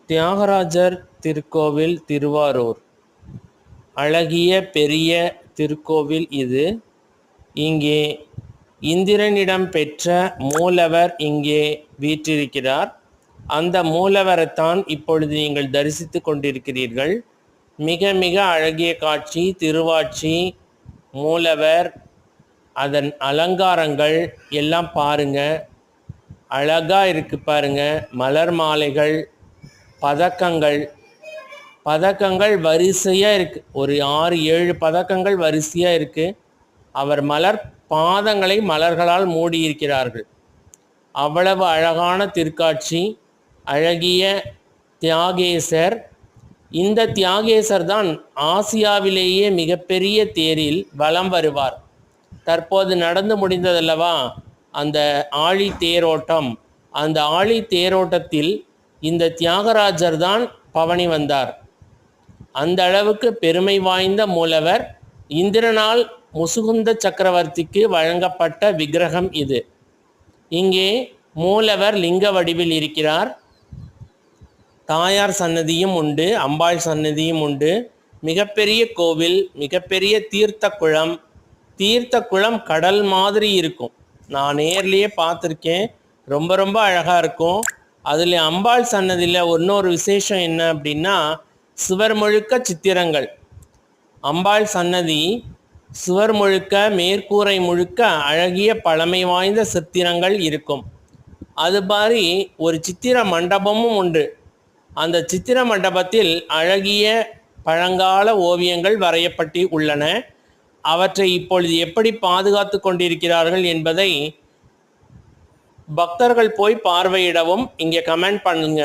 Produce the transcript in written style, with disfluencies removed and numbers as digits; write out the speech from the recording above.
தியாகராஜர் திருக்கோவில் திருவாரூர் அழகிய பெரிய திருக்கோவில் இது. இங்கே இந்திரனிடம் பெற்ற மூலவர் இங்கே வீற்றிருக்கிறார். அந்த மூலவரைத்தான் இப்பொழுது நீங்கள் தரிசித்து கொண்டிருக்கிறீர்கள். மிக மிக அழகிய காட்சி. திருவாட்சி, மூலவர், அதன் அலங்காரங்கள் எல்லாம் பாருங்க, அழகா இருக்கு பாருங்க. மலர் மாலைகள், பதக்கங்கள் வரிசையாக இருக்குது. ஒரு 6-7 பதக்கங்கள் வரிசையாக இருக்குது. அவர் மலர் பாதங்களை மலர்களால் மூடியிருக்கிறார்கள். அவ்வளவு அழகான திருக்காட்சி. அழகிய தியாகேசர். இந்த தியாகேசர் தான் ஆசியாவிலேயே மிகப்பெரிய தேரில் வலம் வருவார். தற்போது நடந்து முடிந்ததல்லவா அந்த ஆழி தேரோட்டம். அந்த ஆழி தேரோட்டத்தில் இந்த தியாகராஜர் தான் பவனி வந்தார். அந்த அளவுக்கு பெருமை வாய்ந்த மூலவர். இந்திரனால் முசுகுந்த சக்கரவர்த்திக்கு வழங்கப்பட்ட விக்கிரகம் இது. இங்கே மூலவர் லிங்க வடிவில் இருக்கிறார். தாயார் சன்னதியும் உண்டு, அம்பாள் சன்னதியும் உண்டு. மிகப்பெரிய கோவில், மிகப்பெரிய தீர்த்த குளம் கடல் மாதிரி இருக்கும். நான் நேர்லேயே பார்த்துருக்கேன். ரொம்ப ரொம்ப அழகாக இருக்கும். அதில் அம்பாள் சன்னதியில் இன்னொரு விசேஷம் என்ன அப்படின்னா, சுவர் முழுக்க சித்திரங்கள். அம்பாள் சன்னதி சுவர் முழுக்க, மேற்கூரை முழுக்க அழகிய பழமை வாய்ந்த சித்திரங்கள் இருக்கும். அது மாதிரி ஒரு சித்திர மண்டபமும் உண்டு. அந்த சித்திர மண்டபத்தில் அழகிய பழங்கால ஓவியங்கள் வரையப்பட்டு உள்ளன. அவற்றை இப்பொழுது எப்படி பாதுகாத்து கொண்டிருக்கிறார்கள் என்பதை பக்தர்கள் போய் பார்வையிடவும் இங்கே கமெண்ட் பண்ணுங்க.